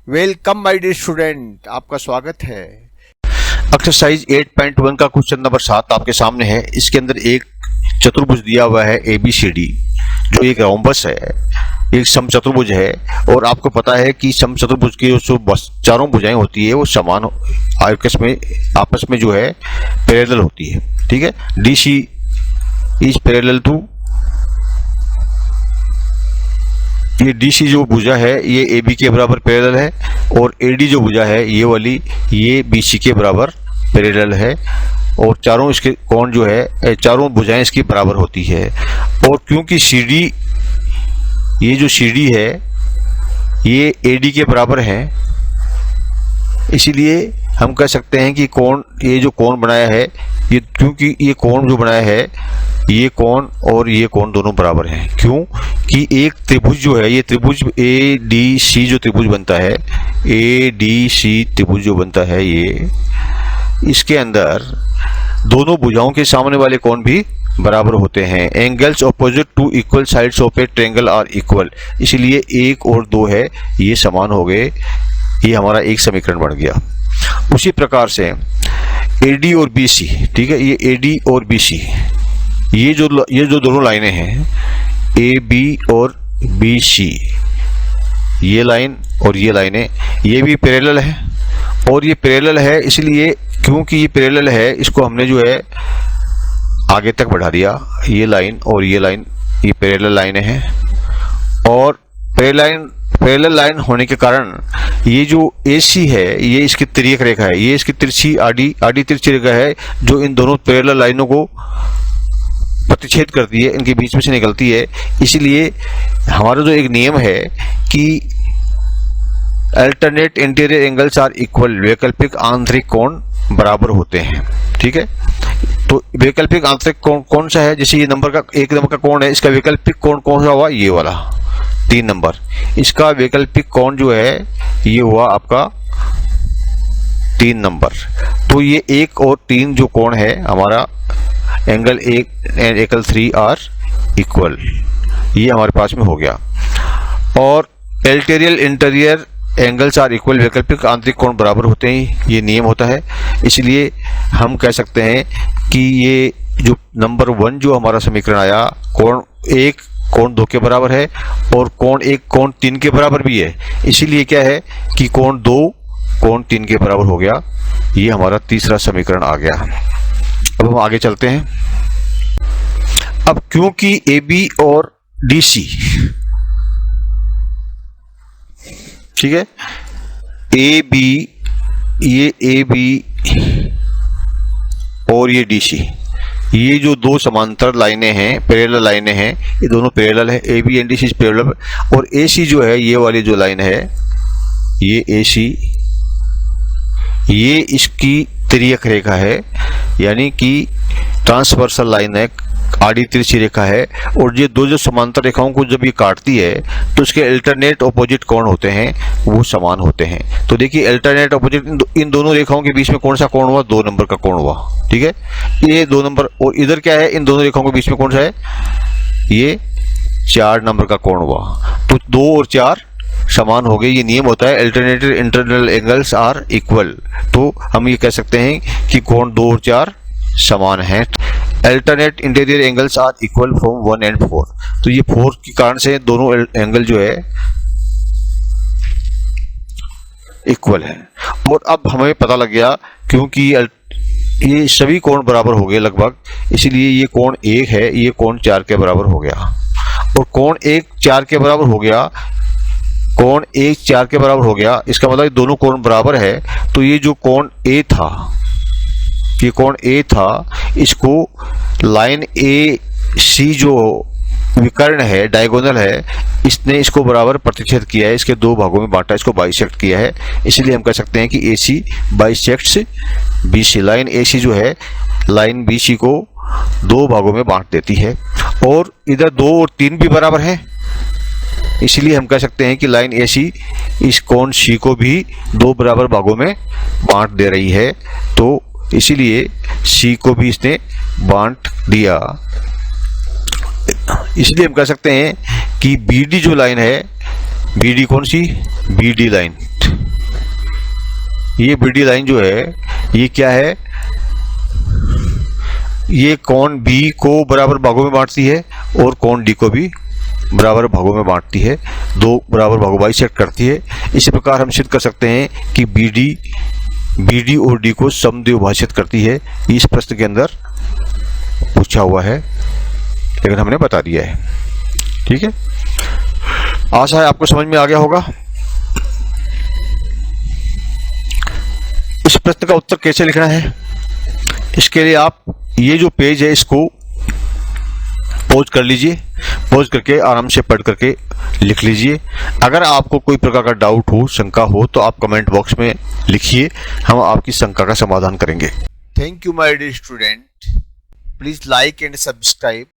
Welcome my dear student, आपका स्वागत है। एक्सरसाइज 8.1 का क्वेश्चन नंबर 7 आपके सामने है। इसके अंदर एक चतुर्भुज दिया हुआ है ABCD, जो एक रोम्बस है, एक समचतुर्भुज है। और आपको पता है कि समचतुर्भुज की जो चारों भुजाएं होती है वो समान आपस में जो है पैरेलल होती है। ठीक है, DC इज पैरेलल टू, ये DC जो भुजा है ये AB के बराबर पैरेलल है, और AD जो भुजा है ये वाली ये BC के बराबर पैरेलल है, और चारों इसके कोण जो है चारों भुजाएं इसकी बराबर होती है। और क्योंकि CD, ये जो CD है ये AD के बराबर है, इसीलिए हम कह सकते हैं कि कोण, ये जो कोण बनाया है ये, क्योंकि ये कोण जो बनाया है ये कोण और ये कोण दोनों बराबर हैं। क्यों कि एक त्रिभुज जो है, ये त्रिभुज ADC जो त्रिभुज बनता है, ADC त्रिभुज जो बनता है ये, इसके अंदर दोनों भुजाओं के सामने वाले कोण भी बराबर होते हैं। Angles opposite to equal sides of a triangle are equal, इसलिए 1 और 2 है ये समान हो गए। ये हमारा एक समीकरण बन गया। उसी प्रकार से AD और BC, ठीक है, ये AD और BC, ये जो दोनों लाइनें हैं AB और BC, ये लाइन और ये लाइनें, ये भी पैरेलल है। और ये पैरेलल है इसलिए, क्योंकि ये पैरेलल है, इसको हमने जो है आगे तक बढ़ा दिया। ये लाइन और ये लाइन ये पैरेलल लाइनें हैं, और पैरेलल लाइन होने के कारण ये जो AC है ये इसकी तिर्यक रेखा है, ये इसकी तिरछी आड़ी तिरछी रेखा है जो इन दोनों पैरेलल लाइनों को प्रतिच्छेद करती है, इनके बीच में से निकलती है। इसलिए हमारा जो एक नियम है कि alternate interior angles are equal, वैकल्पिक आंतरिक कोण बराबर होते हैं। ठीक है, तो वैकल्पिक आंतरिक कोण कौन सा है? जैसे ये एक नंबर का कोण है, इसका वैकल्पिक कोण कौन सा हुआ? ये वाला 3 नंबर। इसका वैकल्पिक कोण जो है ये हुआ आपका 3 नंबर। तो ये 1 और 3 जो कोण है हमारा, angle 1 and angle 3 are equal, ये हमारे पास में हो गया। और alternate interior angles are equal, वैकल्पिक आंतरिक कोण बराबर होते हैं, ये नियम होता है। इसलिए हम कह सकते हैं कि ये जो नंबर 1 जो हमारा समीकरण आया, कोण 1 कोण 2 के बराबर है, और कोण 1 कोण 3 के बराबर भी है। इसीलिए क्या है कि कोण 2 कोण 3 के बराबर हो गया। ये हमारा तीसरा समीकरण आ गया। अब हम आगे चलते हैं। अब क्योंकि AB और DC, ठीक है, AB, ये AB और ये DC, ये जो दो समांतर लाइनें हैं, पैरेलल लाइनें हैं, ये दोनों पैरेलल है। AB and DC parallel. और AC जो है, ये वाली जो लाइन है, ये AC, ये इसकी तिर्यक रेखा है, यानी कि ट्रांसवर्सल लाइन है, आड़ी तिरछी रेखा है। और ये दो जो समांतर रेखाओं को जब ये काटती है तो उसके अल्टरनेट ऑपोजिट कोण होते हैं, वो समान होते हैं। तो देखिए अल्टरनेट ऑपोजिट, इन दोनों रेखाओं के बीच में कौन सा कोण हुआ? 2 नंबर का कोण हुआ। ठीक है, ये 2 नंबर। और इधर क्या है? इन दोनों रेखाओं के बीच में कौन सा है? ये 4 नंबर का कोण हुआ। तो 2 और 4 समान हो गए। ये नियम होता है alternative internal angles are equal. तो हम ये कह सकते हैं कि कोण 2 और 4 समान हैं। Alternate interior angles are equal from 1 and 4। तो ये 4 के कारण से दोनों एंगल जो है इक्वल है। और अब हमें पता लग गया, क्योंकि ये सभी कोण बराबर हो गए लगभग, इसलिए ये कोण 1 है, ये कोण 4 के बराबर हो गया। और कोण 1 4 के बराबर हो गया, कोण 1 4 के बराबर हो गया, इसका मतलब दोनों कोण बराबर है। तो ये जो कोण A था, ये कोण A था, इसको लाइन AC जो विकर्ण है, डायगोनल है, इसने इसको बराबर प्रतिच्छेद किया है, इसके 2 भागों में बांटा, इसको बाइसेक्ट किया है। इसलिए हम कह सकते हैं कि AC bisects BC। Line AC जो है लाइन BC को 2 भागों में बांट देती है। और इधर 2 और 3 भी बराबर है, इसलिए हम कह सकते हैं कि लाइन AC इस कोण C को भी 2 बराबर भागों में बांट दे रही है। तो इसीलिए C को भी इसने बांट दिया। इसलिए हम कह सकते हैं कि BD जो लाइन है, BD कौन सी? BD line. ये BD लाइन जो है ये क्या है, ये कोण B को बराबर भागों में बांटती है और कोण D को भी बराबर भागों में बांटती है, दो बराबर भागों बाइसेक्ट करती है। इसी प्रकार हम सिद्ध कर सकते हैं कि BD और D को समद्विभाजित करती है। इस प्रश्न के अंदर पूछा हुआ है, लेकिन हमने बता दिया है। ठीक है, आशा है आपको समझ में आ गया होगा। इस प्रश्न का उत्तर कैसे लिखना है, इसके लिए आप ये जो पेज है इसको पॉज कर लीजिए, पॉज करके आराम से पढ़ करके लिख लीजिए। अगर आपको कोई प्रकार का डाउट हो, शंका हो, तो आप कमेंट बॉक्स में लिखिए, हम आपकी शंका का समाधान करेंगे। Thank you, my dear student. Please like and subscribe